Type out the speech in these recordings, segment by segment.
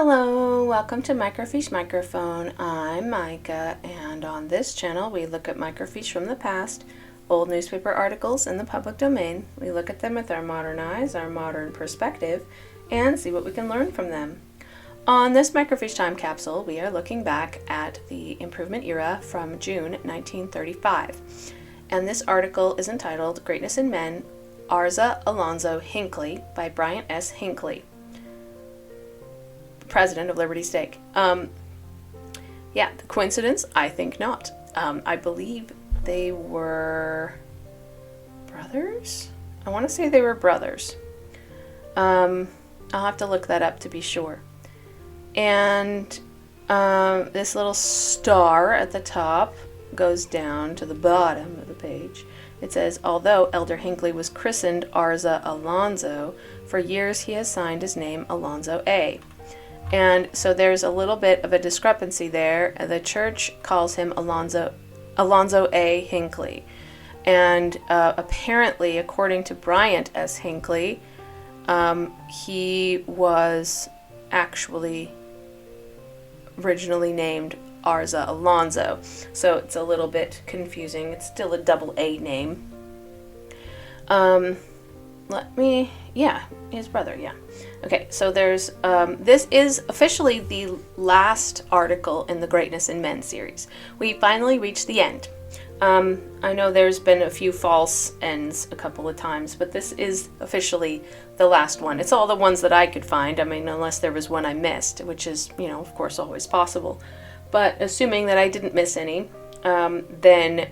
Hello, welcome to Microfiche Microphone. I'm Micah, and on this channel we look at microfiche from the past, old newspaper articles in the public domain. We look at them with our modern eyes, our modern perspective, and see what we can learn from them. On this microfiche time capsule, we are looking back at the improvement era from June 1935. And this article is entitled Greatness in Men, Arza, Alonzo, Hinckley by Bryant S. Hinckley, president of Liberty Stake. Yeah, the coincidence? I think not. I believe they were brothers? I want to say they were brothers. I'll have to look that up to be sure. And this little star at the top goes down to the bottom of the page. It says, although Elder Hinckley was christened Arza Alonzo, for years he has signed his name Alonzo A. And so there's a little bit of a discrepancy there. The church calls him Alonzo A. Hinckley. And apparently, according to Bryant S. Hinckley, he was actually originally named Arza Alonzo. So it's a little bit confusing. It's still a double A name. His brother, yeah. Okay, so there's, this is officially the last article in the Greatness in Men series. We finally reached the end. I know there's been a few false ends a couple of times, but this is officially the last one. It's all the ones that I could find, I mean, unless there was one I missed, which is, of course, always possible. But assuming that I didn't miss any, then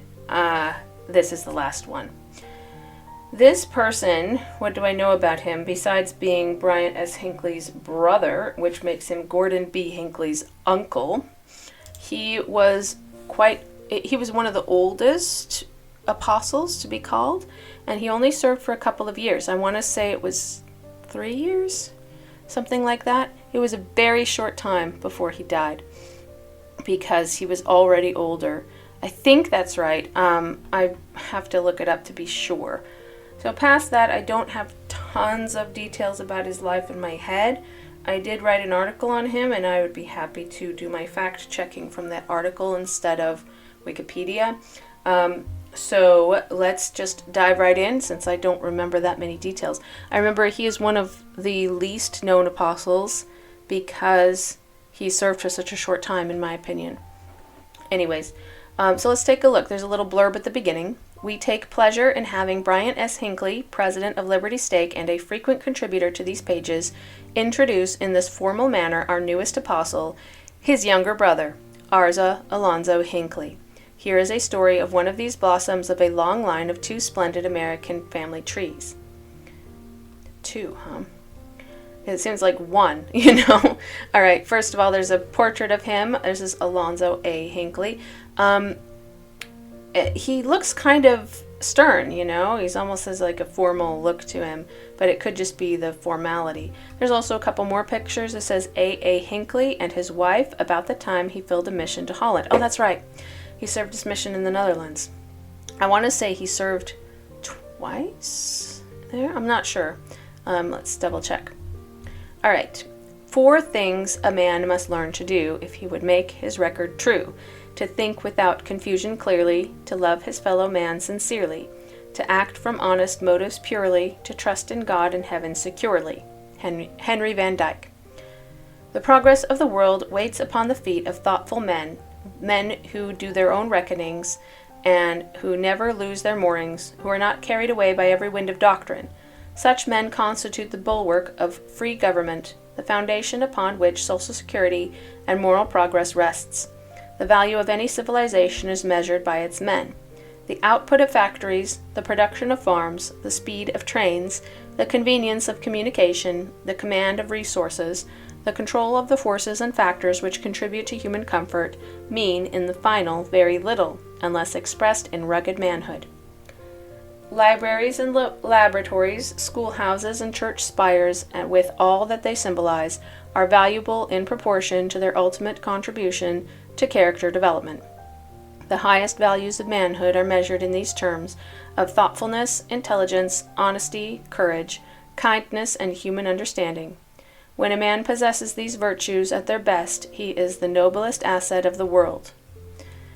this is the last one. This person, what do I know about him besides being Bryant S. Hinckley's brother, which makes him Gordon B. Hinckley's uncle? He was one of the oldest apostles to be called, and he only served for a couple of years. I want to say it was 3 years, something like that. It was a very short time before he died because he was already older. I think that's right. I have to look it up to be sure. So past that, I don't have tons of details about his life in my head. I did write an article on him, and I would be happy to do my fact checking from that article instead of Wikipedia. So let's just dive right in since I don't remember that many details. I remember he is one of the least known apostles because he served for such a short time, in my opinion. Anyways, so let's take a look. There's a little blurb at the beginning. We take pleasure in having Bryant S. Hinckley, president of Liberty Stake and a frequent contributor to these pages, introduce in this formal manner our newest apostle, his younger brother, Arza Alonzo Hinckley. Here is a story of one of these blossoms of a long line of two splendid American family trees. Two, huh? It seems like one, All right, first of all, there's a portrait of him. This is Alonzo A. Hinckley. He looks kind of stern, He's almost has like a formal look to him, but it could just be the formality. There's also a couple more pictures. It says A. Hinckley and his wife about the time he filled a mission to Holland. Oh, that's right. He served his mission in the Netherlands. I want to say he served twice there. I'm not sure. Let's double check. All right. 4 things a man must learn to do if he would make his record true. To think without confusion clearly, to love his fellow man sincerely, to act from honest motives purely, to trust in God and heaven securely. Henry Van Dyke. The progress of the world waits upon the feet of thoughtful men who do their own reckonings, and who never lose their moorings, who are not carried away by every wind of doctrine. Such men constitute the bulwark of free government, the foundation upon which social security and moral progress rests. The value of any civilization is measured by its men. The output of factories, the production of farms, the speed of trains, the convenience of communication, the command of resources, the control of the forces and factors which contribute to human comfort mean, in the final, very little, unless expressed in rugged manhood. Libraries and laboratories, schoolhouses and church spires, and with all that they symbolize, are valuable in proportion to their ultimate contribution to character development. The highest values of manhood are measured in these terms of thoughtfulness, intelligence, honesty, courage, kindness, and human understanding. When a man possesses these virtues at their best, he is the noblest asset of the world.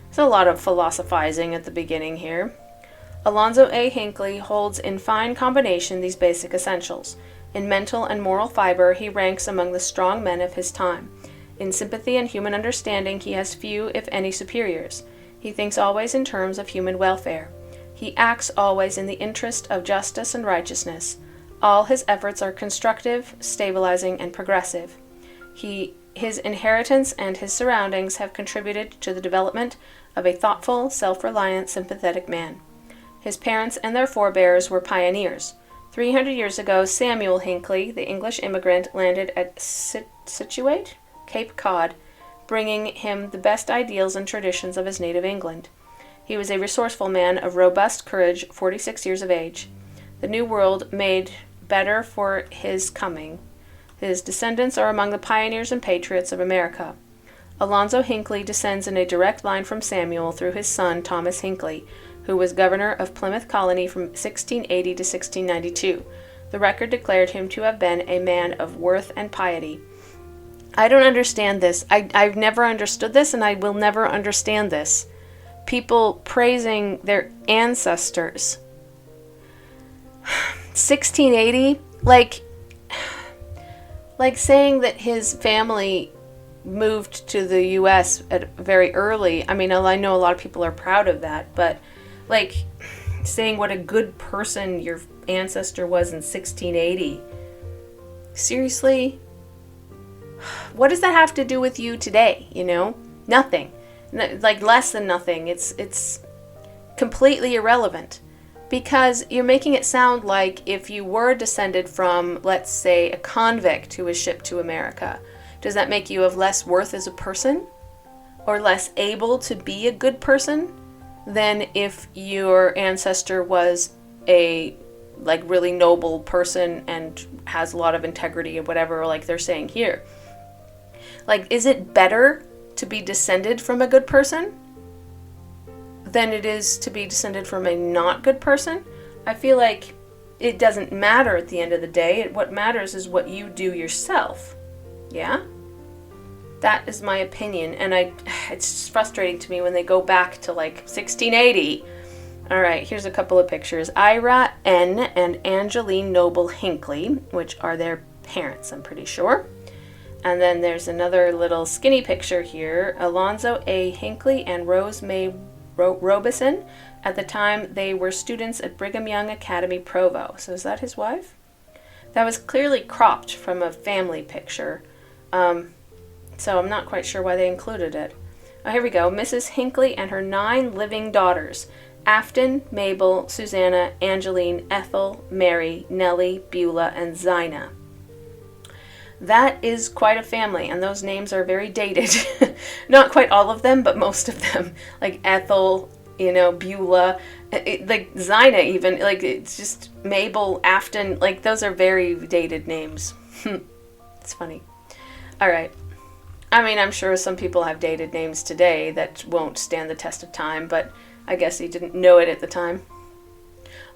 There's a lot of philosophizing at the beginning here. Alonzo A. Hinckley holds in fine combination these basic essentials. In mental and moral fiber, he ranks among the strong men of his time. In sympathy and human understanding, he has few, if any, superiors. He thinks always in terms of human welfare. He acts always in the interest of justice and righteousness. All his efforts are constructive, stabilizing, and progressive. His inheritance and his surroundings have contributed to the development of a thoughtful, self-reliant, sympathetic man. His parents and their forebears were pioneers. 300 years ago, Samuel Hinckley, the English immigrant, landed at Scituate, Cape Cod, bringing him the best ideals and traditions of his native England. He was a resourceful man of robust courage, 46 years of age. The New World made better for his coming. His descendants are among the pioneers and patriots of America. Alonzo Hinckley descends in a direct line from Samuel through his son, Thomas Hinckley, who was governor of Plymouth Colony from 1680 to 1692. The record declared him to have been a man of worth and piety. I don't understand this. I've never understood this, and I will never understand this. People praising their ancestors. 1680? Like saying that his family moved to the U.S. at very early. I mean, I know a lot of people are proud of that, but like saying what a good person your ancestor was in 1680. Seriously? What does that have to do with you today, you know? Nothing. Like less than nothing. It's completely irrelevant. Because you're making it sound like if you were descended from, let's say, a convict who was shipped to America, does that make you of less worth as a person? Or less able to be a good person than if your ancestor was a really noble person and has a lot of integrity or whatever, like they're saying here? Like, is it better to be descended from a good person than it is to be descended from a not good person? I feel like it doesn't matter at the end of the day. What matters is what you do yourself. Yeah? That is my opinion, and it's frustrating to me when they go back to 1680. Alright, here's a couple of pictures. Ira N. and Angeline Noble Hinckley, which are their parents, I'm pretty sure. And then there's another little skinny picture here. Alonzo A. Hinckley and Rose May Robeson. At the time, they were students at Brigham Young Academy, Provo. So is that his wife? That was clearly cropped from a family picture. So I'm not quite sure why they included it. Oh, here we go. Mrs. Hinckley and her 9 living daughters. Afton, Mabel, Susanna, Angeline, Ethel, Mary, Nellie, Beulah, and Zina. That is quite a family, and those names are very dated. Not quite all of them, but most of them. Like Ethel, Beulah, like Zina even, it's just Mabel, Afton, those are very dated names. It's funny. Alright. I mean, I'm sure some people have dated names today that won't stand the test of time, but I guess he didn't know it at the time.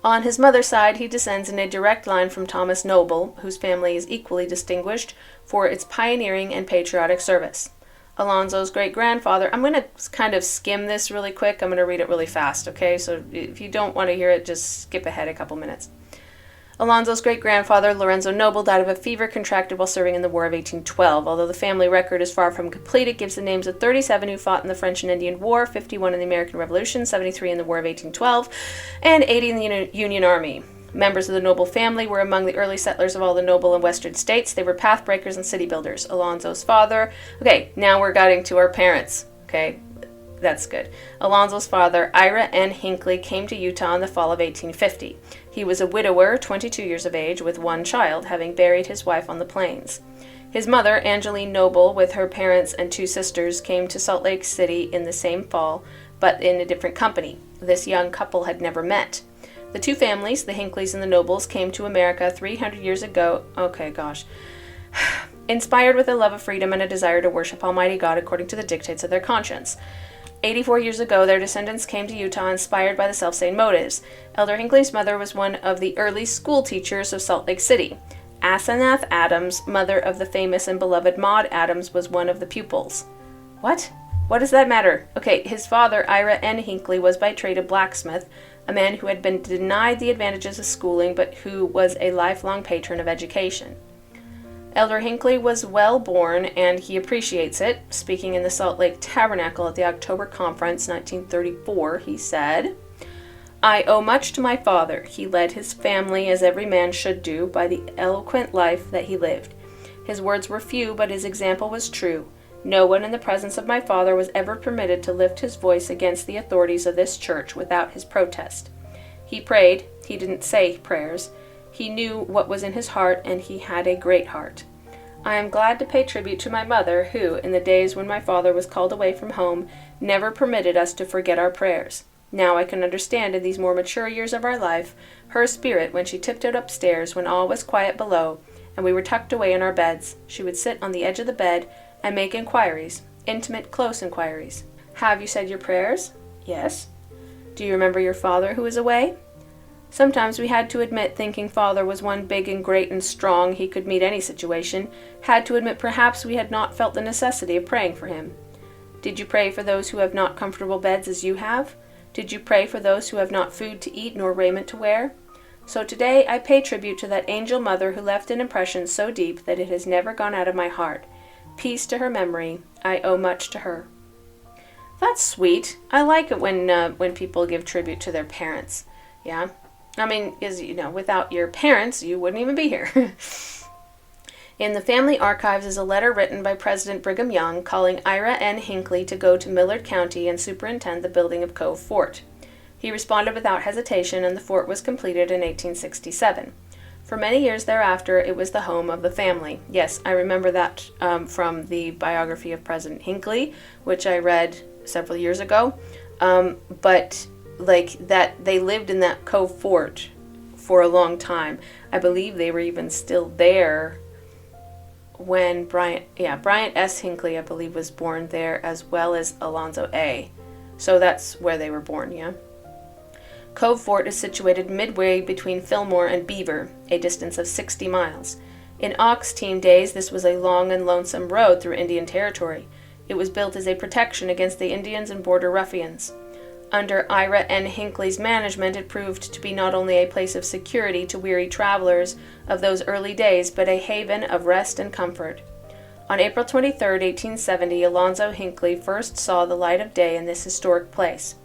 On his mother's side, he descends in a direct line from Thomas Noble, whose family is equally distinguished for its pioneering and patriotic service. Alonzo's great-grandfather, I'm going to kind of skim this really quick. I'm going to read it really fast, okay? So if you don't want to hear it, just skip ahead a couple minutes. Alonzo's great-grandfather, Lorenzo Noble, died of a fever contracted while serving in the War of 1812. Although the family record is far from complete, it gives the names of 37 who fought in the French and Indian War, 51 in the American Revolution, 73 in the War of 1812, and 80 in the Union Army. Members of the Noble family were among the early settlers of all the Noble and Western states. They were pathbreakers and city builders. Alonzo's father... Okay, now we're getting to our parents. Okay, that's good. Alonzo's father, Ira N. Hinckley, came to Utah in the fall of 1850. He was a widower, 22 years of age, with 1 child, having buried his wife on the plains. His mother, Angeline Noble, with her parents and 2 sisters, came to Salt Lake City in the same fall, but in a different company. This young couple had never met. The 2 families, the Hinkleys and the Nobles, came to America 300 years ago. Okay, gosh. Inspired with a love of freedom and a desire to worship Almighty God according to the dictates of their conscience. 84 years ago, their descendants came to Utah inspired by the self-same motives. Elder Hinckley's mother was one of the early school teachers of Salt Lake City. Asenath Adams, mother of the famous and beloved Maud Adams, was one of the pupils. What? What does that matter? Okay, his father, Ira N. Hinckley, was by trade a blacksmith, a man who had been denied the advantages of schooling, but who was a lifelong patron of education. Elder Hinckley was well born, and he appreciates it. Speaking in the Salt Lake Tabernacle at the October Conference, 1934, he said, "I owe much to my father. He led his family, as every man should do, by the eloquent life that he lived. His words were few, but his example was true. No one in the presence of my father was ever permitted to lift his voice against the authorities of this church without his protest. He prayed. He didn't say prayers. He knew what was in his heart, and he had a great heart. I am glad to pay tribute to my mother, who, in the days when my father was called away from home, never permitted us to forget our prayers. Now I can understand in these more mature years of our life her spirit when she tiptoed upstairs when all was quiet below, and we were tucked away in our beds. She would sit on the edge of the bed and make inquiries, intimate, close inquiries. Have you said your prayers? Yes. Do you remember your father who was away? Sometimes we had to admit thinking father was one big and great and strong, he could meet any situation, had to admit perhaps we had not felt the necessity of praying for him. Did you pray for those who have not comfortable beds as you have? Did you pray for those who have not food to eat nor raiment to wear? So today I pay tribute to that angel mother who left an impression so deep that it has never gone out of my heart. Peace to her memory. I owe much to her." That's sweet. I like it when people give tribute to their parents. Yeah. I mean, without your parents, you wouldn't even be here. In the family archives is a letter written by President Brigham Young calling Ira N. Hinckley to go to Millard County and superintend the building of Cove Fort. He responded without hesitation, and the fort was completed in 1867. For many years thereafter, it was the home of the family. Yes, I remember that from the biography of President Hinckley, which I read several years ago. But like that, they lived in that Cove Fort for a long time. I believe they were even still there when Bryant S. Hinckley, I believe, was born there, as well as Alonzo A. So that's where they were born, yeah. Cove Fort is situated midway between Fillmore and Beaver, a distance of 60 miles. In Ox team days, this was a long and lonesome road through Indian territory. It was built as a protection against the Indians and border ruffians. Under Ira N. Hinckley's management, it proved to be not only a place of security to weary travelers of those early days, but a haven of rest and comfort. On April 23, 1870, Alonzo Hinckley first saw the light of day in this historic place.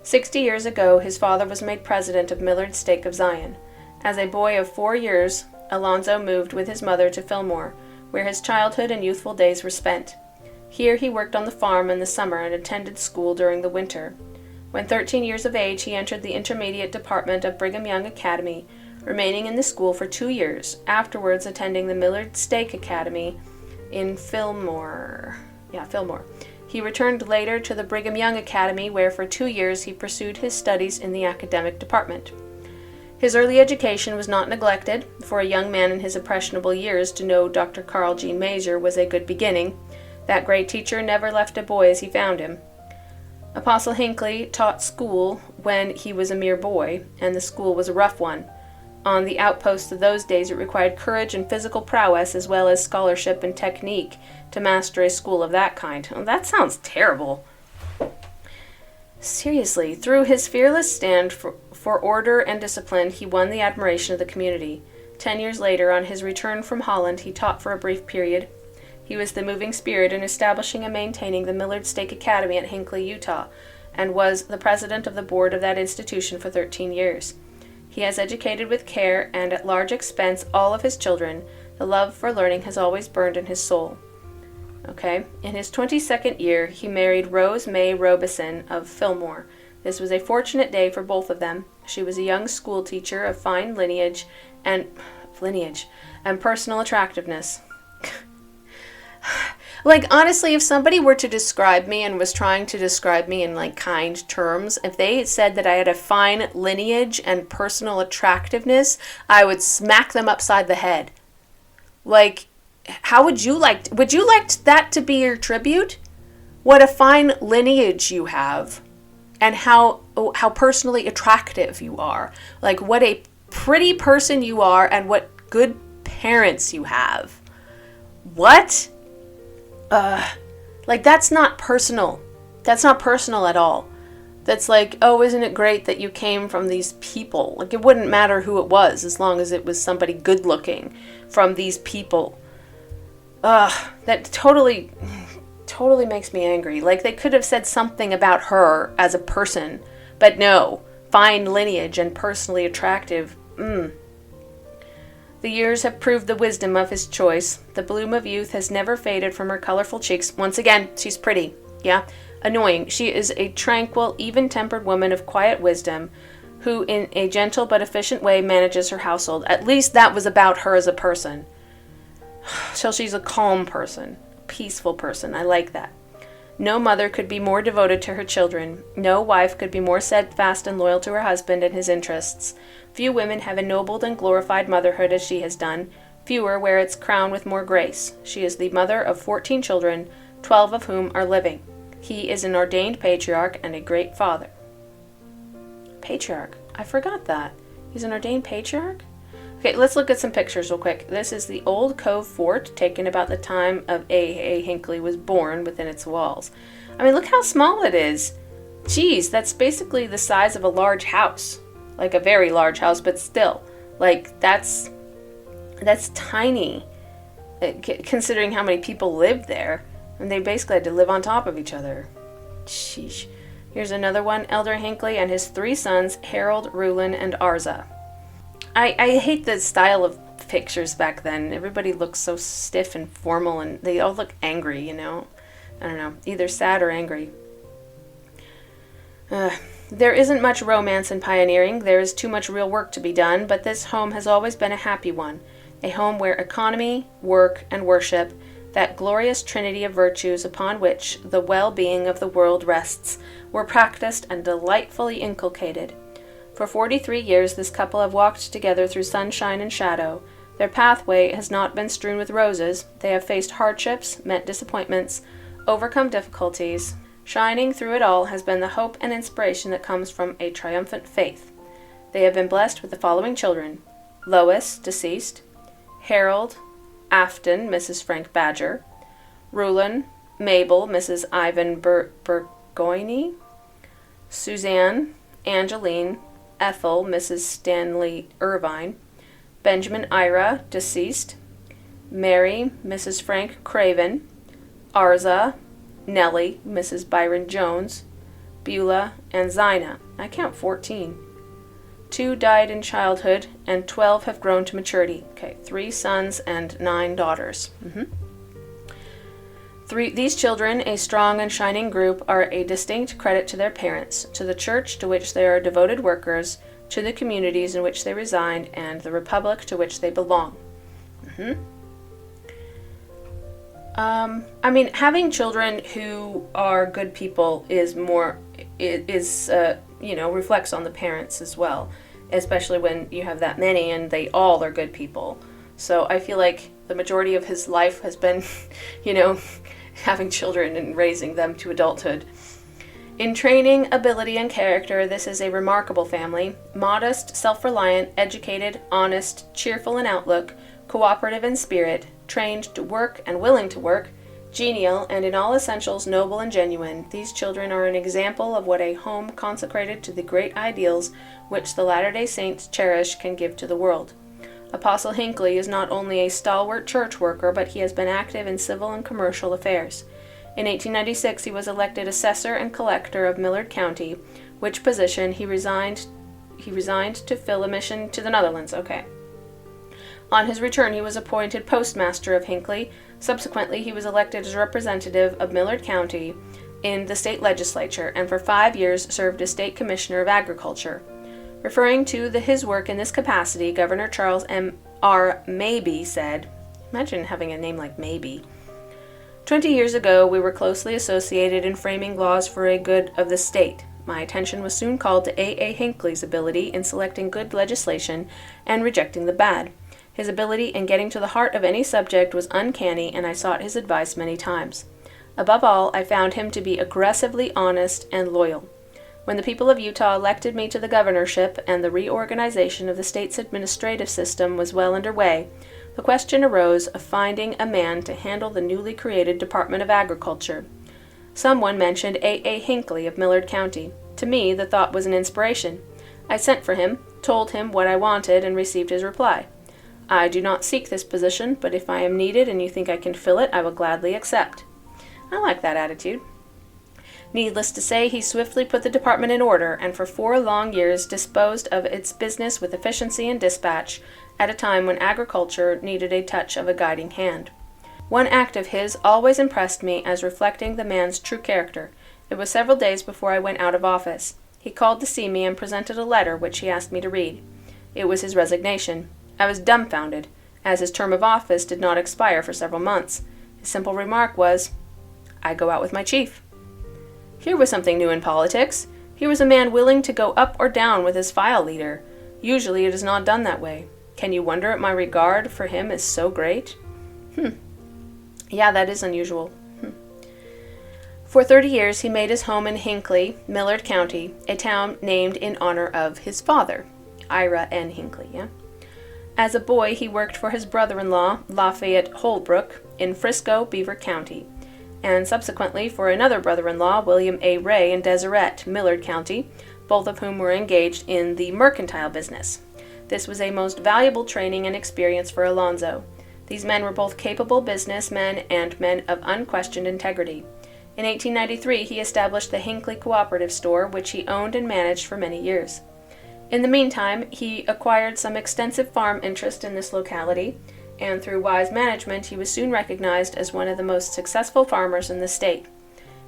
60 years ago, his father was made president of Millard's Stake of Zion. As a boy of 4 years, Alonzo moved with his mother to Fillmore, where his childhood and youthful days were spent. Here he worked on the farm in the summer and attended school during the winter. When 13 years of age, he entered the intermediate department of Brigham Young Academy, remaining in the school for 2 years, afterwards attending the Millard Stake Academy in Fillmore. He returned later to the Brigham Young Academy, where for 2 years he pursued his studies in the academic department. His early education was not neglected. For a young man in his impressionable years to know Dr. Carl G. Mazur was a good beginning. That great teacher never left a boy as he found him. Apostle Hinckley taught school when he was a mere boy, and the school was a rough one. On the outposts of those days, it required courage and physical prowess, as well as scholarship and technique, to master a school of that kind. Oh, that sounds terrible. Seriously, through his fearless stand for order and discipline, he won the admiration of the community. 10 years later, on his return from Holland, he taught for a brief period. He was the moving spirit in establishing and maintaining the Millard Stake Academy at Hinckley, Utah, and was the president of the board of that institution for 13 years. He has educated with care and at large expense all of his children. The love for learning has always burned in his soul. Okay. In his 22nd year, he married Rose May Robeson of Fillmore. This was a fortunate day for both of them. She was a young school teacher of fine lineage and personal attractiveness. Like, honestly, if somebody were to describe me and was trying to describe me in, like, kind terms, if they said that I had a fine lineage and personal attractiveness, I would smack them upside the head. Like, how would you like that to be your tribute? What a fine lineage you have, and how personally attractive you are. Like, what a pretty person you are, and what good parents you have. What? Like, that's not personal. That's not personal at all. That's like, oh, isn't it great that you came from these people? Like, it wouldn't matter who it was as long as it was somebody good looking from these people. That totally makes me angry. Like, they could have said something about her as a person, but no, fine lineage and personally attractive. The years have proved the wisdom of his choice. The bloom of youth has never faded from her colorful cheeks. Once again, she's pretty. Yeah? Annoying. She is a tranquil, even-tempered woman of quiet wisdom who, in a gentle but efficient way, manages her household. At least that was about her as a person. So she's a calm person, peaceful person. I like that. No mother could be more devoted to her children. No wife could be more steadfast and loyal to her husband and his interests. Few women have ennobled and glorified motherhood as she has done. Fewer wear its crown with more grace. She is the mother of 14 children, 12 of whom are living. He is an ordained patriarch and a great father. Patriarch? I forgot that. He's an ordained patriarch? Okay, let's look at some pictures real quick. This is the Old Cove Fort, taken about the time of A. Hinckley was born within its walls. I mean, look how small it is. Geez, that's basically the size of a large house. Like a very large house, but still. Like, that's tiny, considering how many people lived there. And they basically had to live on top of each other. Sheesh. Here's another one. Elder Hinckley and his 3 sons, Harold, Rulon, and Arza. I hate the style of pictures back then. Everybody looks so stiff and formal, and they all look angry, you know? I don't know. Either sad or angry. There isn't much romance in pioneering. There is too much real work to be done, but this home has always been a happy one. A home where economy, work, and worship, that glorious trinity of virtues upon which the well-being of the world rests, were practiced and delightfully inculcated. For 43 years this couple have walked together through sunshine and shadow. Their pathway has not been strewn with roses. They have faced hardships, met disappointments, overcome difficulties. Shining through it all has been the hope and inspiration that comes from a triumphant faith. They have been blessed with the following children: Lois, deceased; Harold, Afton, Mrs. Frank Badger; Rulon, Mabel, Mrs. Ivan Burgoyne; Suzanne, Angeline, Ethel, Mrs. Stanley Irvine; Benjamin Ira, deceased; Mary, Mrs. Frank Craven; Arza, Nellie, Mrs. Byron Jones; Beulah, and Zina. I count 14. 2 died in childhood, and 12 have grown to maturity. Okay, 3 sons and 9 daughters. These children, a strong and shining group, are a distinct credit to their parents, to the church to which they are devoted workers, to the communities in which they reside, and the republic to which they belong. I mean, having children who are good people reflects on the parents as well, especially when you have that many and they all are good people. So I feel like the majority of his life has been, having children and raising them to adulthood. In training, ability, and character, this is a remarkable family. Modest, self-reliant, educated, honest, cheerful in outlook, cooperative in spirit, trained to work and willing to work, genial, and in all essentials noble and genuine, these children are an example of what a home consecrated to the great ideals which the Latter-day Saints cherish can give to the world. Apostle Hinckley is not only a stalwart church worker, but he has been active in civil and commercial affairs. In 1896, he was elected assessor and collector of Millard County, which position he resigned to fill a mission to the Netherlands. Okay. On his return, he was appointed postmaster of Hinckley. Subsequently, he was elected as representative of Millard County in the state legislature, and for 5 years served as state commissioner of agriculture. Referring to his work in this capacity, Governor Charles M.R. Mabie said, imagine having a name like Mabie. 20 years ago, we were closely associated in framing laws for a good of the state. My attention was soon called to A. Hinckley's ability in selecting good legislation and rejecting the bad. His ability in getting to the heart of any subject was uncanny, and I sought his advice many times. Above all, I found him to be aggressively honest and loyal. When the people of Utah elected me to the governorship and the reorganization of the state's administrative system was well underway, the question arose of finding a man to handle the newly created Department of Agriculture. Someone mentioned A. Hinckley of Millard County. To me, the thought was an inspiration. I sent for him, told him what I wanted, and received his reply. I do not seek this position, but if I am needed and you think I can fill it, I will gladly accept. I like that attitude. Needless to say, he swiftly put the department in order, and for 4 long years disposed of its business with efficiency and dispatch, at a time when agriculture needed a touch of a guiding hand. One act of his always impressed me as reflecting the man's true character. It was several days before I went out of office. He called to see me and presented a letter which he asked me to read. It was his resignation. I was dumbfounded, as his term of office did not expire for several months. His simple remark was, "I go out with my chief." Here was something new in politics. Here was a man willing to go up or down with his file leader. Usually it is not done that way. Can you wonder at my regard for him is so great? Yeah, that is unusual. For 30 years he made his home in Hinckley, Millard County, a town named in honor of his father, Ira N. Hinckley, yeah? As a boy, he worked for his brother-in-law, Lafayette Holbrook, in Frisco, Beaver County, and subsequently for another brother-in-law, William A. Ray in Deseret, Millard County, both of whom were engaged in the mercantile business. This was a most valuable training and experience for Alonzo. These men were both capable businessmen and men of unquestioned integrity. In 1893, he established the Hinckley Cooperative Store, which he owned and managed for many years. In the meantime, he acquired some extensive farm interest in this locality, and through wise management, he was soon recognized as one of the most successful farmers in the state.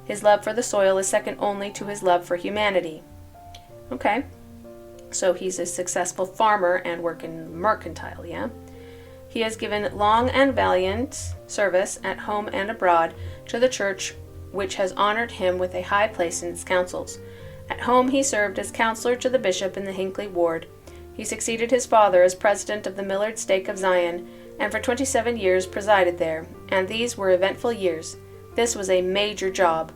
His love for the soil is second only to his love for humanity. Okay, so he's a successful farmer and working mercantile, yeah? He has given long and valiant service at home and abroad to the church, which has honored him with a high place in its councils. At home he served as counselor to the bishop in the Hinckley ward. He succeeded his father as president of the Millard Stake of Zion, and for 27 years presided there, and these were eventful years. This was a major job.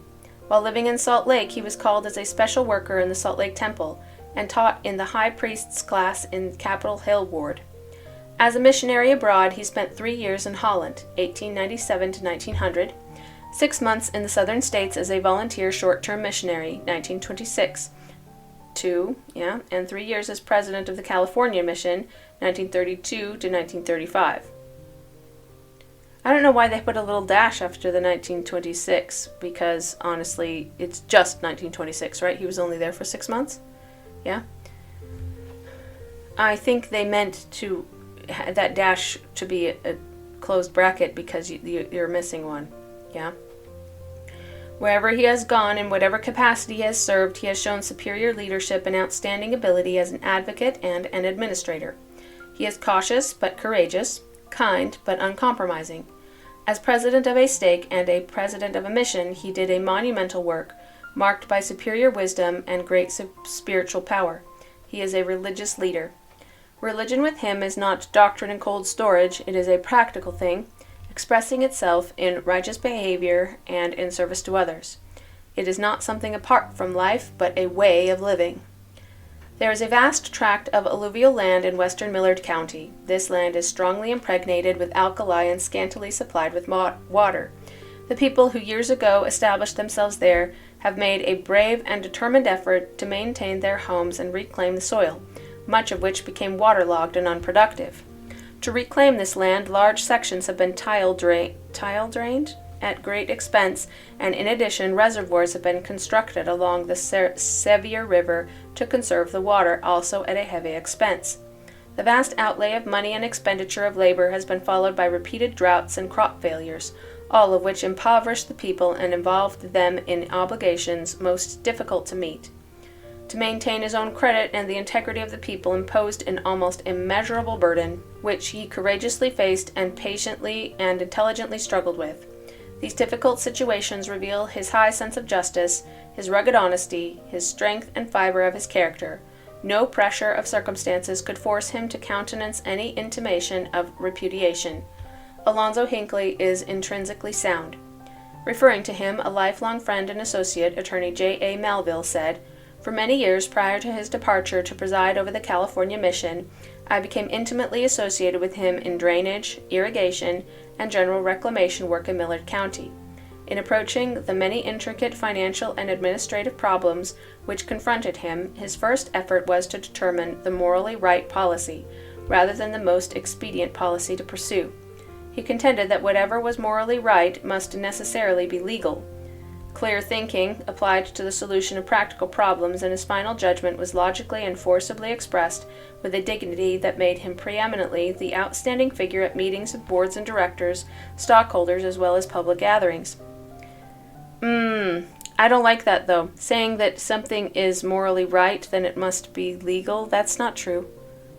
While living in Salt Lake, he was called as a special worker in the Salt Lake Temple, and taught in the high priest's class in Capitol Hill ward. As a missionary abroad, he spent 3 years in Holland, 1897 to 1900, 6 months in the southern states as a volunteer short-term missionary, 1926, and 3 years as president of the California Mission, 1932 to 1935. I don't know why they put a little dash after the 1926, because honestly, it's just 1926, right? He was only there for 6 months? Yeah? I think they meant to that dash to be a closed bracket because you're missing one. Yeah. Wherever he has gone, in whatever capacity he has served, he has shown superior leadership and outstanding ability as an advocate and an administrator. He is cautious but courageous, kind but uncompromising. As president of a stake and a president of a mission, he did a monumental work, marked by superior wisdom and great spiritual power. He is a religious leader. Religion with him is not doctrine in cold storage, it is a practical thing, expressing itself in righteous behavior and in service to others. It is not something apart from life, but a way of living. There is a vast tract of alluvial land in western Millard County. This land is strongly impregnated with alkali and scantily supplied with water. The people who years ago established themselves there have made a brave and determined effort to maintain their homes and reclaim the soil, much of which became waterlogged and unproductive. To reclaim this land, large sections have been tile drained at great expense, and in addition, reservoirs have been constructed along the Sevier River to conserve the water, also at a heavy expense. The vast outlay of money and expenditure of labor has been followed by repeated droughts and crop failures, all of which impoverished the people and involved them in obligations most difficult to meet. To maintain his own credit and the integrity of the people imposed an almost immeasurable burden, which he courageously faced and patiently and intelligently struggled with. These difficult situations reveal his high sense of justice, his rugged honesty, his strength and fiber of his character. No pressure of circumstances could force him to countenance any intimation of repudiation. Alonzo Hinckley is intrinsically sound. Referring to him, a lifelong friend and associate, Attorney J.A. Melville, said, "For many years prior to his departure to preside over the California Mission, I became intimately associated with him in drainage, irrigation, and general reclamation work in Millard County. In approaching the many intricate financial and administrative problems which confronted him, his first effort was to determine the morally right policy, rather than the most expedient policy to pursue. He contended that whatever was morally right must necessarily be legal. Clear thinking applied to the solution of practical problems, and his final judgment was logically and forcibly expressed with a dignity that made him preeminently the outstanding figure at meetings of boards and directors, stockholders, as well as public gatherings. I don't like that, though. Saying that something is morally right, then it must be legal, that's not true.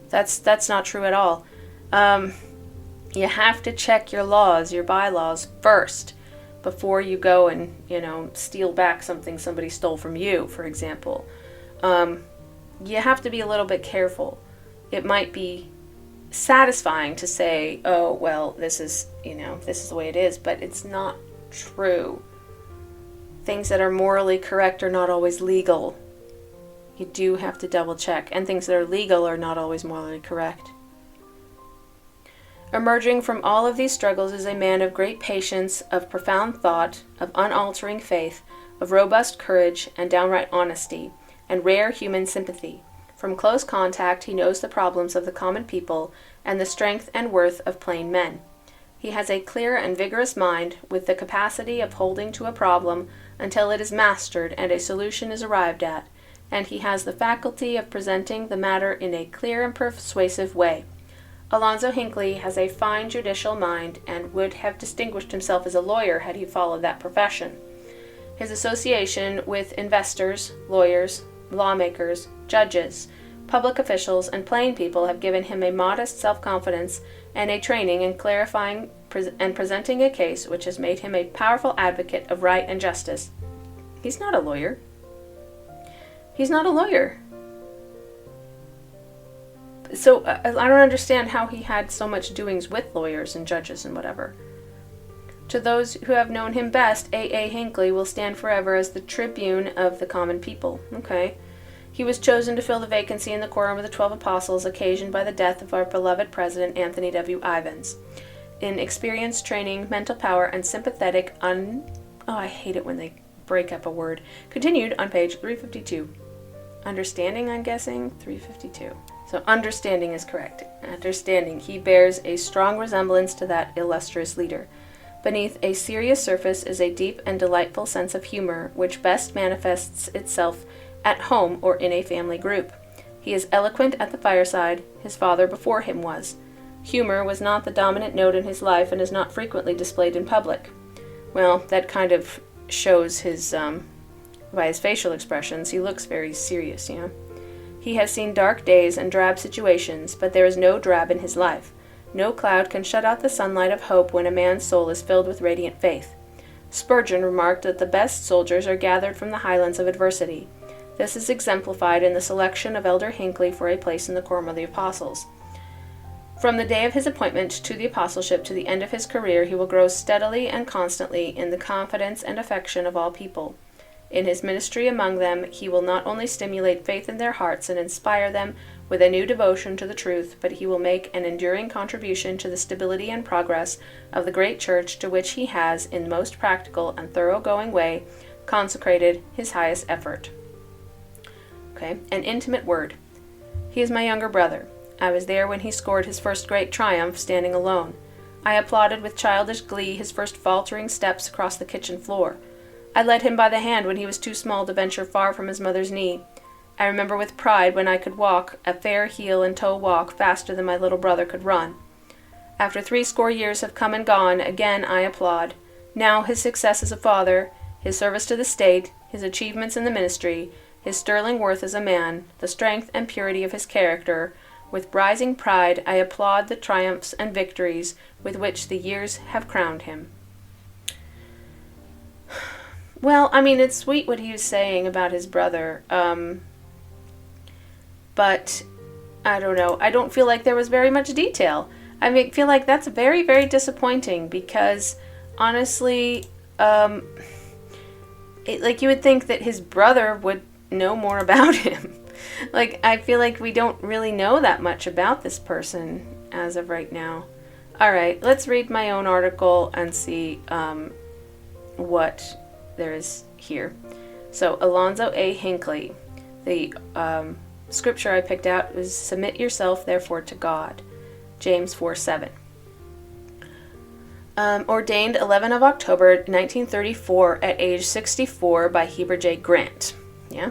That's not true at all. You have to check your laws, your bylaws, first, before you go and, steal back something somebody stole from you, for example. You have to be a little bit careful. It might be satisfying to say, oh, well, this is the way it is, but it's not true. Things that are morally correct are not always legal. You do have to double check, and things that are legal are not always morally correct. Emerging from all of these struggles is a man of great patience, of profound thought, of unaltering faith, of robust courage and downright honesty, and rare human sympathy. From close contact he knows the problems of the common people and the strength and worth of plain men. He has a clear and vigorous mind, with the capacity of holding to a problem until it is mastered and a solution is arrived at, and he has the faculty of presenting the matter in a clear and persuasive way. Alonzo Hinckley has a fine judicial mind, and would have distinguished himself as a lawyer had he followed that profession. His association with investors, lawyers, lawmakers, judges, public officials, and plain people have given him a modest self-confidence and a training in clarifying and presenting a case which has made him a powerful advocate of right and justice. He's not a lawyer. He's not a lawyer. So I don't understand how he had so much doings with lawyers and judges and whatever. To those who have known him best, A. Hinckley will stand forever as the tribune of the common people. Okay. He was chosen to fill the vacancy in the Quorum of the 12 Apostles occasioned by the death of our beloved President Anthony W. Ivins. In experience, training, mental power, and sympathetic I hate it when they break up a word. Continued on page 352. Understanding, I'm guessing? 352. So understanding is correct. Understanding. He bears a strong resemblance to that illustrious leader. Beneath a serious surface is a deep and delightful sense of humor, which best manifests itself at home or in a family group. He is eloquent at the fireside. His father before him was. Humor was not the dominant note in his life and is not frequently displayed in public. Well, that kind of shows by his facial expressions. He looks very serious, He has seen dark days and drab situations, but there is no drab in his life. No cloud can shut out the sunlight of hope when a man's soul is filled with radiant faith. Spurgeon remarked that the best soldiers are gathered from the highlands of adversity. This is exemplified in the selection of Elder Hinckley for a place in the Quorum of the Apostles. From the day of his appointment to the apostleship to the end of his career, he will grow steadily and constantly in the confidence and affection of all people. In his ministry among them, he will not only stimulate faith in their hearts and inspire them with a new devotion to the truth, but he will make an enduring contribution to the stability and progress of the great church to which he has, in most practical and thoroughgoing way, consecrated his highest effort. Okay, an intimate word. He is my younger brother. I was there when he scored his first great triumph, standing alone. I applauded with childish glee his first faltering steps across the kitchen floor. I led him by the hand when he was too small to venture far from his mother's knee. I remember with pride when I could walk a fair heel and toe walk faster than my little brother could run. After 80 years have come and gone, again I applaud. Now his success as a father, his service to the state, his achievements in the ministry, his sterling worth as a man, the strength and purity of his character, with rising pride I applaud the triumphs and victories with which the years have crowned him. Well, I mean, it's sweet what he was saying about his brother, but I don't know. I don't feel like there was very much detail. I feel like that's very, very disappointing because, honestly, you would think that his brother would know more about him. Like, I feel like we don't really know that much about this person as of right now. All right, let's read my own article and see what there is here. So, Alonzo A. Hinckley. The scripture I picked out is, "Submit yourself, therefore, to God." James 4:7. Ordained 11 of October 1934 at age 64 by Heber J. Grant. Yeah?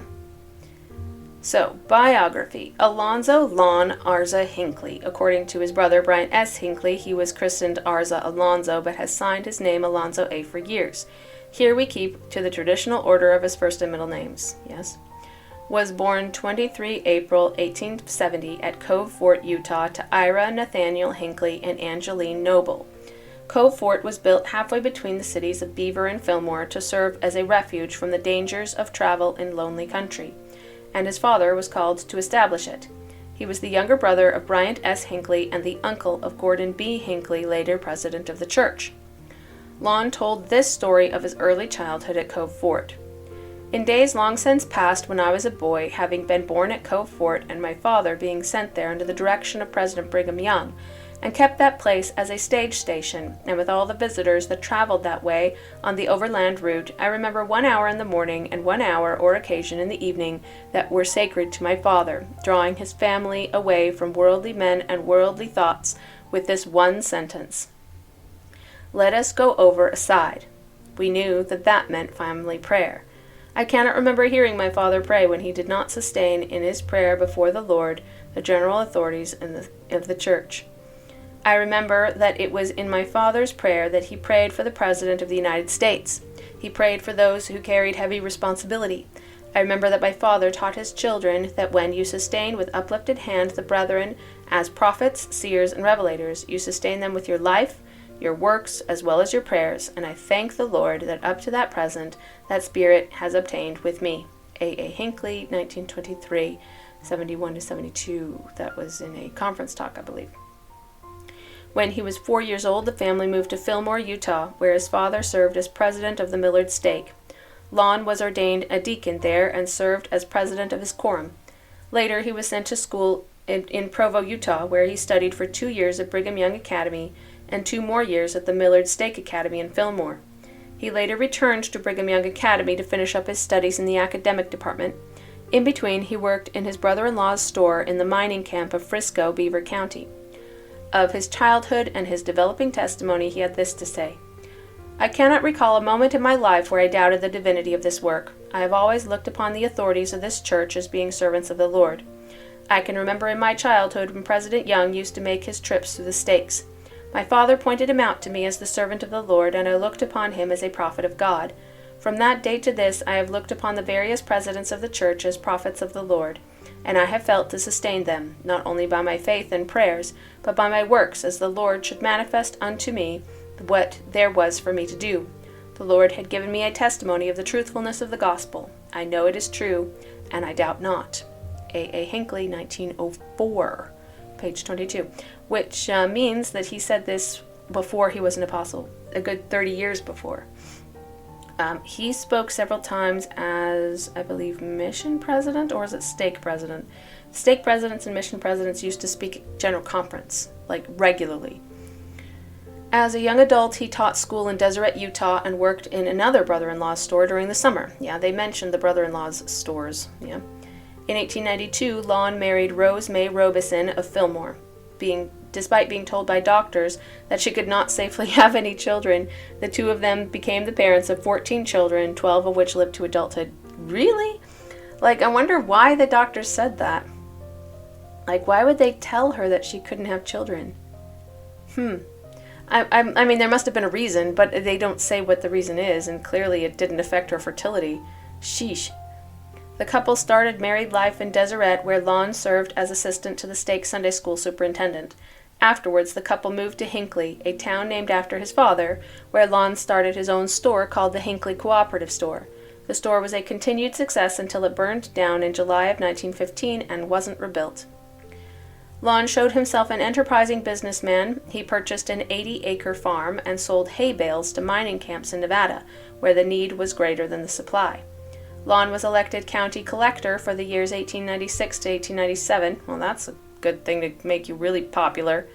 So, biography. Alonzo Lon Arza Hinckley. According to his brother Bryant S. Hinckley, he was christened Arza Alonzo, but has signed his name Alonzo A. for years. Here we keep to the traditional order of his first and middle names. Yes? Was born 23 April 1870 at Cove Fort, Utah, to Ira Nathaniel Hinckley and Angeline Noble. Cove Fort was built halfway between the cities of Beaver and Fillmore to serve as a refuge from the dangers of travel in lonely country, and his father was called to establish it. He was the younger brother of Bryant S. Hinckley and the uncle of Gordon B. Hinckley, later president of the church. Lon told this story of his early childhood at Cove Fort. In days long since past, when I was a boy, having been born at Cove Fort, and my father being sent there under the direction of President Brigham Young, and kept that place as a stage station, and with all the visitors that traveled that way on the overland route, I remember 1 hour in the morning and 1 hour or occasion in the evening that were sacred to my father, drawing his family away from worldly men and worldly thoughts with this one sentence: "Let us go over aside." We knew that that meant family prayer. I cannot remember hearing my father pray when he did not sustain in his prayer before the Lord the general authorities of the church. I remember that it was in my father's prayer that he prayed for the President of the United States. He prayed for those who carried heavy responsibility. I remember that my father taught his children that when you sustain with uplifted hand the brethren as prophets, seers, and revelators, you sustain them with your life, your works, as well as your prayers, and I thank the Lord that up to that present that spirit has obtained with me. A. Hinckley, 1923, 71-72. That was in a conference talk, I believe. When he was 4 years old, the family moved to Fillmore, Utah, where his father served as president of the Millard Stake. Lon was ordained a deacon there and served as president of his quorum. Later, he was sent to school in Provo, Utah, where he studied for 2 years at Brigham Young Academy and 2 more years at the Millard Stake Academy in Fillmore. He later returned to Brigham Young Academy to finish up his studies in the academic department. In between, he worked in his brother-in-law's store in the mining camp of Frisco, Beaver County. Of his childhood and his developing testimony, he had this to say: "I cannot recall a moment in my life where I doubted the divinity of this work. I have always looked upon the authorities of this church as being servants of the Lord. I can remember in my childhood when President Young used to make his trips through the stakes. My father pointed him out to me as the servant of the Lord, and I looked upon him as a prophet of God. From that day to this, I have looked upon the various presidents of the church as prophets of the Lord, and I have felt to sustain them, not only by my faith and prayers, but by my works, as the Lord should manifest unto me what there was for me to do. The Lord had given me a testimony of the truthfulness of the gospel. I know it is true, and I doubt not." A. Hinckley, 1904, page 22, which means that he said this before he was an apostle, a good 30 years before. He spoke several times as, I believe, mission president, or is it stake president? Stake presidents and mission presidents used to speak at General Conference, like regularly. As a young adult, he taught school in Deseret, Utah, and worked in another brother-in-law's store during the summer. Yeah, they mentioned the brother-in-law's stores. Yeah. In 1892, Lon married Rose May Robeson of Fillmore. Despite being told by doctors that she could not safely have any children, the two of them became the parents of 14 children, 12 of which lived to adulthood. Really? Like, I wonder why the doctors said that. Like, why would they tell her that she couldn't have children? I mean, there must have been a reason, but they don't say what the reason is, and clearly it didn't affect her fertility. Sheesh. The couple started married life in Deseret, where Lon served as assistant to the Stake Sunday School superintendent. Afterwards, the couple moved to Hinckley, a town named after his father, where Lon started his own store called the Hinckley Cooperative Store. The store was a continued success until it burned down in July of 1915 and wasn't rebuilt. Lon showed himself an enterprising businessman. He purchased an 80-acre farm and sold hay bales to mining camps in Nevada, where the need was greater than the supply. Lon was elected county collector for the years 1896 to 1897. Well, that's a good thing to make you really popular.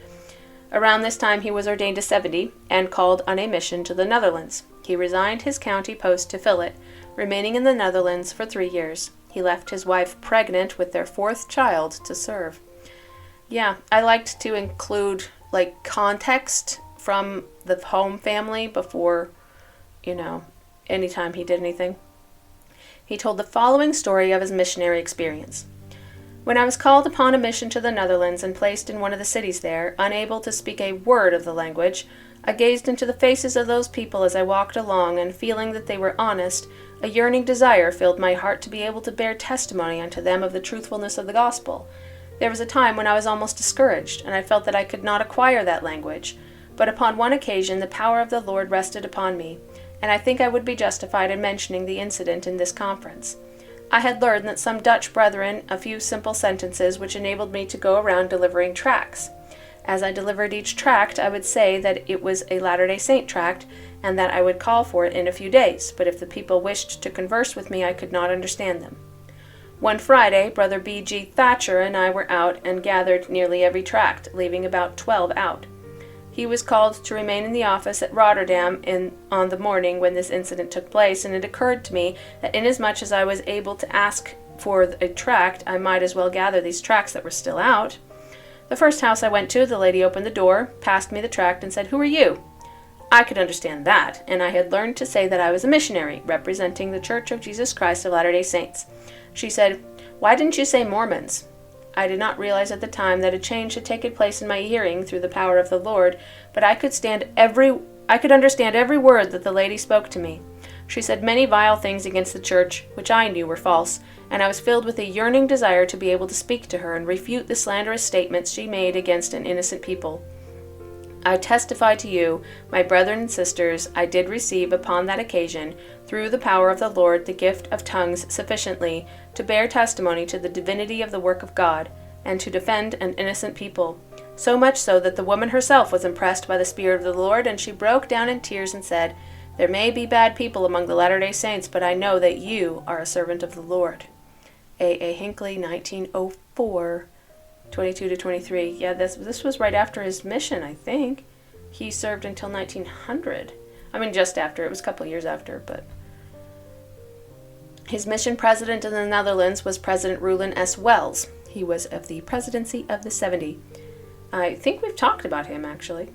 Around this time, he was ordained to 70 and called on a mission to the Netherlands. He resigned his county post to fill it, remaining in the Netherlands for 3 years. He left his wife pregnant with their 4th child to serve. Yeah, I liked to include, context from the home family before, anytime he did anything. He told the following story of his missionary experience. When I was called upon a mission to the Netherlands and placed in one of the cities there, unable to speak a word of the language, I gazed into the faces of those people as I walked along, and feeling that they were honest, a yearning desire filled my heart to be able to bear testimony unto them of the truthfulness of the gospel. There was a time when I was almost discouraged, and I felt that I could not acquire that language. But upon one occasion the power of the Lord rested upon me, and I think I would be justified in mentioning the incident in this conference. I had learned that some Dutch brethren a few simple sentences which enabled me to go around delivering tracts. As I delivered each tract, I would say that it was a Latter-day Saint tract, and that I would call for it in a few days, but if the people wished to converse with me, I could not understand them. One Friday, Brother B.G. Thatcher and I were out and gathered nearly every tract, leaving about 12 out. He was called to remain in the office at Rotterdam on the morning when this incident took place, and it occurred to me that inasmuch as I was able to ask for a tract, I might as well gather these tracts that were still out. The first house I went to, the lady opened the door, passed me the tract, and said, "Who are you?" I could understand that, and I had learned to say that I was a missionary, representing the Church of Jesus Christ of Latter-day Saints. She said, "Why didn't you say Mormons?" I did not realize at the time that a change had taken place in my hearing through the power of the Lord, but I could understand every word that the lady spoke to me. She said many vile things against the church, which I knew were false, and I was filled with a yearning desire to be able to speak to her and refute the slanderous statements she made against an innocent people. I testify to you, my brethren and sisters, I did receive upon that occasion, through the power of the Lord, the gift of tongues sufficiently to bear testimony to the divinity of the work of God, and to defend an innocent people. So much so that the woman herself was impressed by the Spirit of the Lord, and she broke down in tears and said, "There may be bad people among the Latter-day Saints, but I know that you are a servant of the Lord." A. Hinckley, 1904, 22 to 23. Yeah, this was right after his mission, I think. He served until 1900. Just after. It was a couple years after, but... His mission president in the Netherlands was President Reuben S. Wells. He was of the presidency of the 70. I think we've talked about him, actually.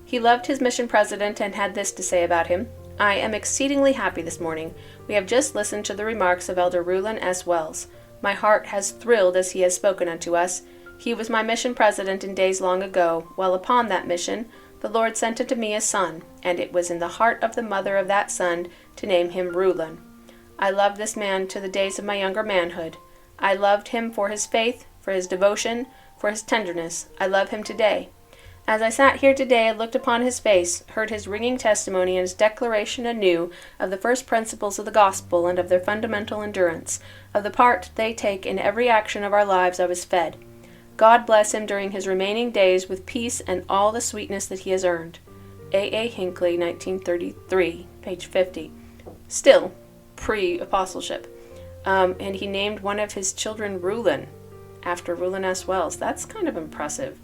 He loved his mission president and had this to say about him. "I am exceedingly happy this morning. We have just listened to the remarks of Elder Reuben S. Wells. My heart has thrilled as he has spoken unto us. He was my mission president in days long ago, while upon that mission the Lord sent unto me a son, and it was in the heart of the mother of that son to name him Reuben. I loved this man to the days of my younger manhood. I loved him for his faith, for his devotion, for his tenderness. I love him today. As I sat here today, I looked upon his face, heard his ringing testimony and his declaration anew of the first principles of the gospel and of their fundamental endurance, of the part they take in every action of our lives. I was fed. God bless him during his remaining days with peace and all the sweetness that he has earned." A. Hinckley, 1933, page 50. Still pre-apostleship. And he named one of his children Reuben, after Reuben S. Wells. That's kind of impressive.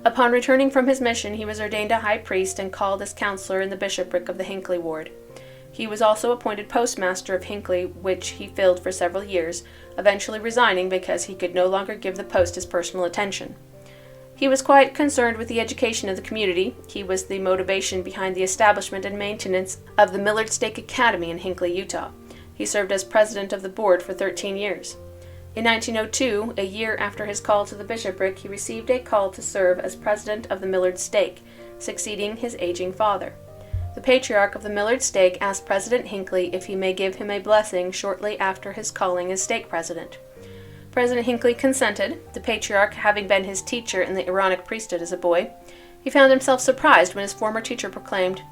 Upon returning from his mission, he was ordained a high priest and called as counselor in the bishopric of the Hinckley ward. He was also appointed postmaster of Hinckley, which he filled for several years, eventually resigning because he could no longer give the post his personal attention. He was quite concerned with the education of the community. He was the motivation behind the establishment and maintenance of the Millard Stake Academy in Hinckley, Utah. He served as president of the board for 13 years. In 1902, a year after his call to the bishopric, he received a call to serve as president of the Millard Stake, succeeding his aging father. The patriarch of the Millard Stake asked President Hinckley if he may give him a blessing shortly after his calling as stake president. President Hinckley consented, the patriarch having been his teacher in the Aaronic priesthood as a boy. He found himself surprised when his former teacher proclaimed,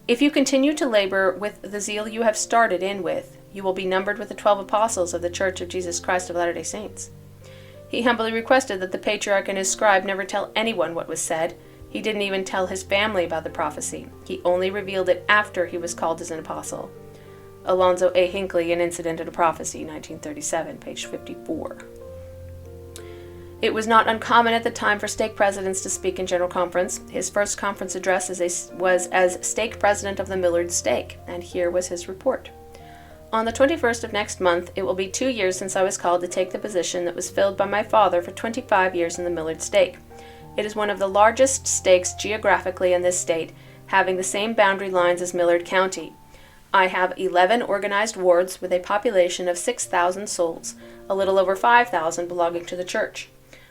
"If you continue to labor with the zeal you have started in with, you will be numbered with the 12 apostles of the Church of Jesus Christ of Latter-day Saints." He humbly requested that the patriarch and his scribe never tell anyone what was said. He didn't even tell his family about the prophecy. He only revealed it after he was called as an apostle. Alonzo A. Hinckley, An Incident and a Prophecy, 1937, page 54. It was not uncommon at the time for stake presidents to speak in General Conference. His first conference address was as stake president of the Millard Stake, and here was his report. On the 21st of next month, it will be 2 years since I was called to take the position that was filled by my father for 25 years in the Millard Stake. It is one of the largest stakes geographically in this state, having the same boundary lines as Millard County. I have 11 organized wards with a population of 6,000 souls, a little over 5,000 belonging to the church.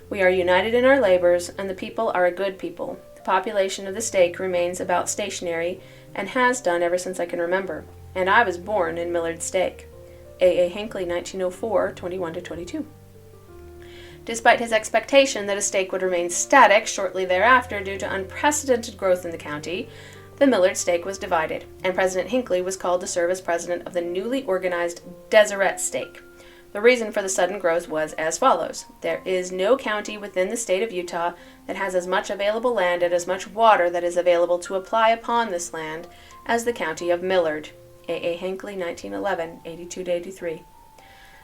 We are united in our labors, and the people are a good people. The population of the stake remains about stationary, and has done ever since I can remember. And I was born in Millard Stake. A. Hinckley, 1904, 21-22. Despite his expectation that a stake would remain static shortly thereafter due to unprecedented growth in the county, the Millard Stake was divided, and President Hinckley was called to serve as president of the newly organized Deseret Stake. The reason for the sudden growth was as follows. There is no county within the state of Utah that has as much available land and as much water that is available to apply upon this land as the county of Millard. A. Hinckley, 1911, 82-83.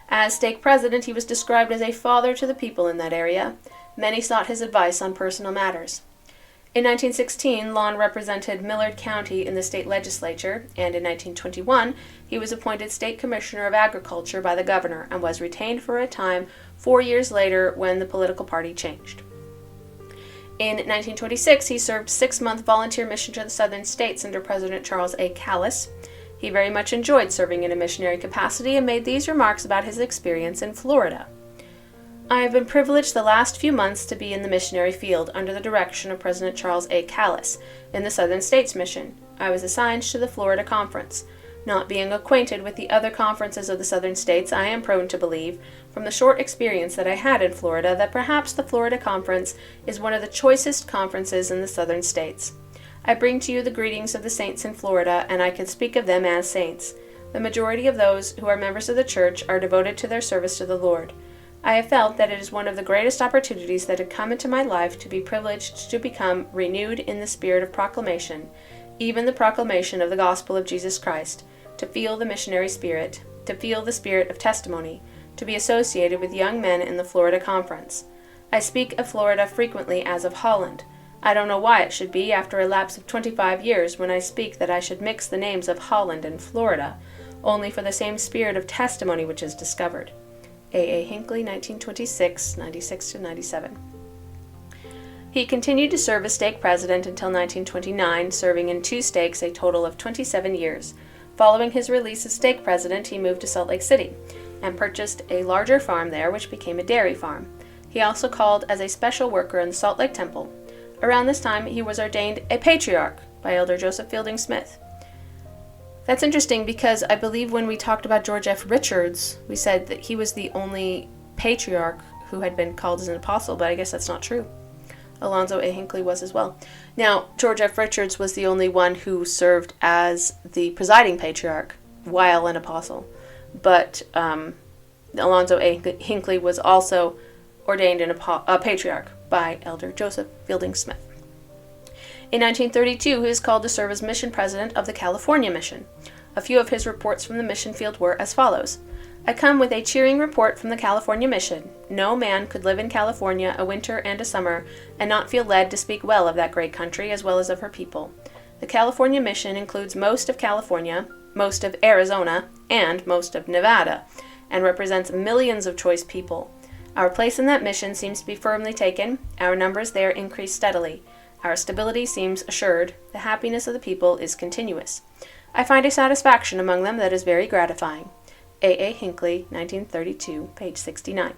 As stake president, he was described as a father to the people in that area. Many sought his advice on personal matters. In 1916, Lon represented Millard County in the state legislature, and in 1921, he was appointed State Commissioner of Agriculture by the governor and was retained for a time 4 years later when the political party changed. In 1926, he served 6-month volunteer mission to the southern states under President Charles A. Callis. He very much enjoyed serving in a missionary capacity and made these remarks about his experience in Florida. I have been privileged the last few months to be in the missionary field under the direction of President Charles A. Callis in the Southern States Mission. I was assigned to the Florida Conference. Not being acquainted with the other conferences of the Southern States, I am prone to believe, from the short experience that I had in Florida, that perhaps the Florida Conference is one of the choicest conferences in the Southern States. I bring to you the greetings of the saints in Florida, and I can speak of them as saints. The majority of those who are members of the church are devoted to their service to the Lord. I have felt that it is one of the greatest opportunities that had come into my life to be privileged to become renewed in the spirit of proclamation, even the proclamation of the gospel of Jesus Christ, to feel the missionary spirit, to feel the spirit of testimony, to be associated with young men in the Florida Conference. I speak of Florida frequently as of Holland. I don't know why it should be after a lapse of 25 years when I speak that I should mix the names of Holland and Florida, only for the same spirit of testimony which is discovered. A. Hinckley, 1926, 96-97. He continued to serve as stake president until 1929, serving in 2 stakes a total of 27 years. Following his release as stake president, he moved to Salt Lake City and purchased a larger farm there, which became a dairy farm. He also called as a special worker in the Salt Lake Temple. Around this time, he was ordained a patriarch by Elder Joseph Fielding Smith. That's interesting because I believe when we talked about George F. Richards, we said that he was the only patriarch who had been called as an apostle, but I guess that's not true. Alonzo A. Hinckley was as well. Now, George F. Richards was the only one who served as the presiding patriarch while an apostle, but Alonzo A. Hinckley was also ordained a patriarch by Elder Joseph Fielding Smith. In 1932, he was called to serve as mission president of the California Mission. A few of his reports from the mission field were as follows. I come with a cheering report from the California Mission. No man could live in California a winter and a summer and not feel led to speak well of that great country as well as of her people. The California Mission includes most of California, most of Arizona, and most of Nevada, and represents millions of choice people. Our place in that mission seems to be firmly taken. Our numbers there increase steadily. Our stability seems assured. The happiness of the people is continuous. I find a satisfaction among them that is very gratifying. A. Hinckley, 1932, page 69.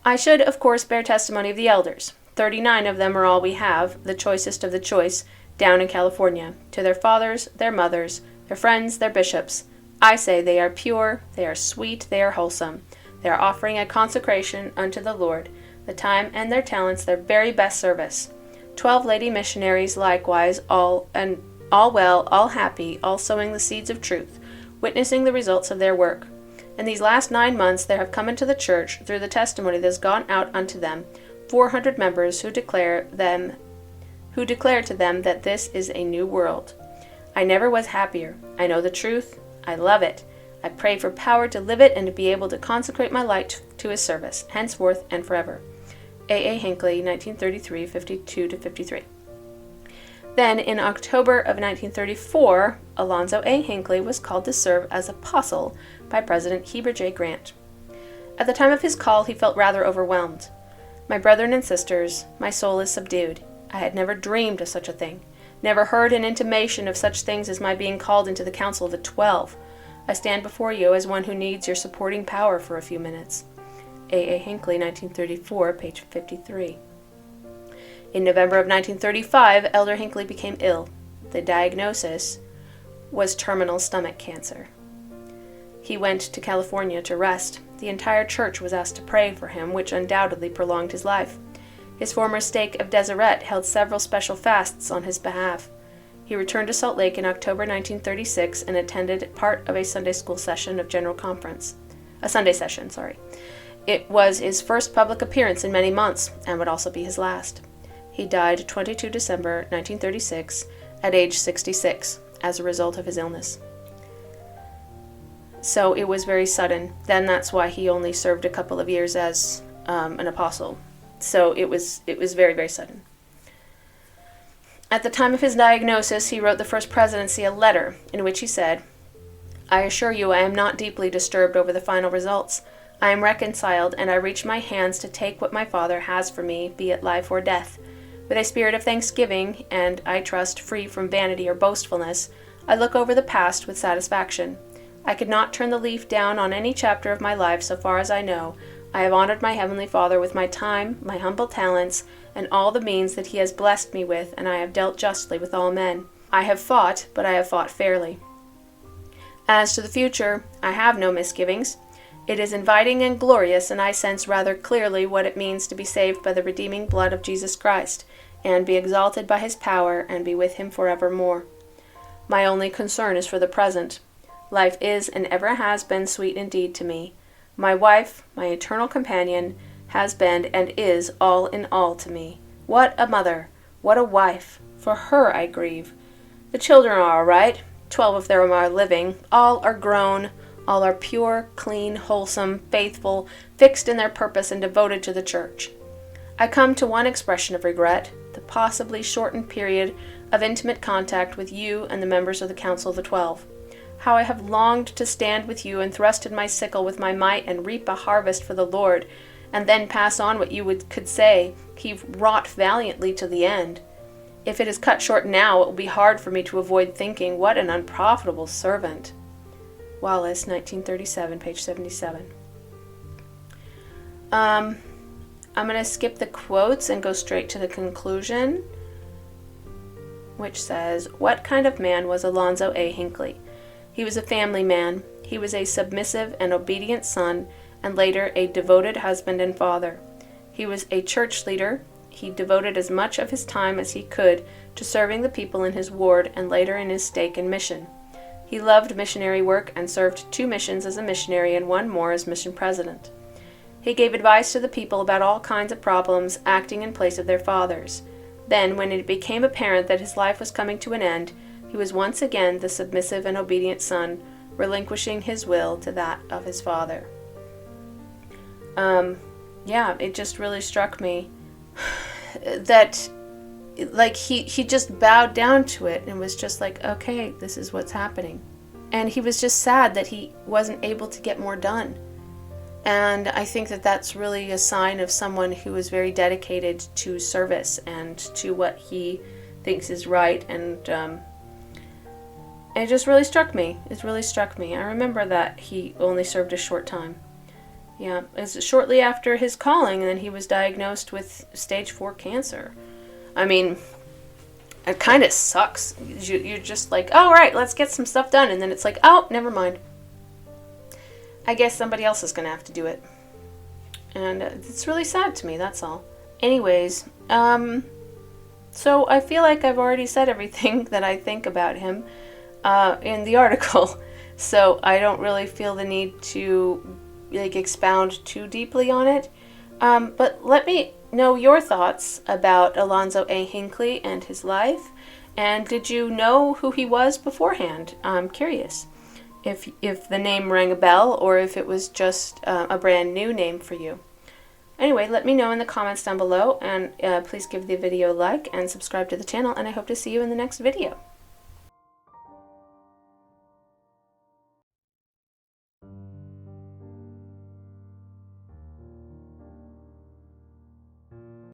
I should, of course, bear testimony of the elders. 39 of them are all we have, the choicest of the choice, down in California, to their fathers, their mothers, their friends, their bishops. I say they are pure, they are sweet, they are wholesome. They are offering a consecration unto the Lord, the time and their talents their very best service. 12 lady missionaries likewise, all well, all happy, all sowing the seeds of truth, witnessing the results of their work. In these last 9 months there have come into the church, through the testimony that has gone out unto them, 400 members who declare to them that this is a new world. I never was happier. I know the truth. I love it. I pray for power to live it and to be able to consecrate my life to his service, henceforth and forever. A. Hinckley, 1933, 52-53. Then, in October of 1934, Alonzo A. Hinckley was called to serve as apostle by President Heber J. Grant. At the time of his call, he felt rather overwhelmed. My brethren and sisters, my soul is subdued. I had never dreamed of such a thing, never heard an intimation of such things as my being called into the council of the 12. I stand before you as one who needs your supporting power for a few minutes. A. Hinckley, 1934, page 53. In November of 1935, Elder Hinckley became ill. The diagnosis was terminal stomach cancer. He went to California to rest. The entire church was asked to pray for him, which undoubtedly prolonged his life. His former stake of Deseret held several special fasts on his behalf. He returned to Salt Lake in October 1936 and attended part of a Sunday school session of General Conference. A Sunday session, sorry. It was his first public appearance in many months, and would also be his last. He died 22 December 1936 at age 66 as a result of his illness. So it was very sudden. Then that's why he only served a couple of years as an apostle. So it was very, very sudden. At the time of his diagnosis, he wrote the First Presidency a letter in which he said, I assure you I am not deeply disturbed over the final results. I am reconciled, and I reach my hands to take what my Father has for me, be it life or death. With a spirit of thanksgiving, and, I trust, free from vanity or boastfulness, I look over the past with satisfaction. I could not turn the leaf down on any chapter of my life so far as I know. I have honored my Heavenly Father with my time, my humble talents, and all the means that he has blessed me with, and I have dealt justly with all men. I have fought, but I have fought fairly. As to the future, I have no misgivings. It is inviting and glorious, and I sense rather clearly what it means to be saved by the redeeming blood of Jesus Christ, and be exalted by his power, and be with him forevermore. My only concern is for the present. Life is and ever has been sweet indeed to me. My wife, my eternal companion, has been and is all in all to me. What a mother! What a wife! For her I grieve. The children are all right. 12 of them are living. All are grown. All are pure, clean, wholesome, faithful, fixed in their purpose, and devoted to the church. I come to one expression of regret, the possibly shortened period of intimate contact with you and the members of the Council of the 12. How I have longed to stand with you and thrust in my sickle with my might and reap a harvest for the Lord, and then pass on what you could say, he wrought valiantly to the end. If it is cut short now, it will be hard for me to avoid thinking, what an unprofitable servant. Wallace, 1937, page 77. I'm going to skip the quotes and go straight to the conclusion, which says, what kind of man was Alonzo A. Hinckley? He was a family man. He was a submissive and obedient son, and later a devoted husband and father. He was a church leader. He devoted as much of his time as he could to serving the people in his ward and later in his stake in mission. He loved missionary work and served 2 missions as a missionary and 1 more as mission president. He gave advice to the people about all kinds of problems, acting in place of their fathers. Then, when it became apparent that his life was coming to an end, he was once again the submissive and obedient son, relinquishing his will to that of his father. It just really struck me that, like, he just bowed down to it and was just like, okay, this is what's happening. And he was just sad that he wasn't able to get more done. And I think that that's really a sign of someone who is very dedicated to service and to what he thinks is right. And it just really struck me. It really struck me. I remember that he only served a short time. Yeah, it was shortly after his calling, and then he was diagnosed with stage 4 cancer. I mean, it kind of sucks. You're just like, oh, right, let's get some stuff done. And then it's like, oh, never mind. I guess somebody else is going to have to do it. And it's really sad to me, that's all. Anyways, so I feel like I've already said everything that I think about him in the article. So I don't really feel the need to expound too deeply on it. But let me know your thoughts about Alonzo A. Hinckley and his life. And did you know who he was beforehand? I'm curious. if the name rang a bell or if it was just a brand new name for you. Anyway, let me know in the comments down below, and please give the video a like and subscribe to the channel, and I hope to see you in the next video.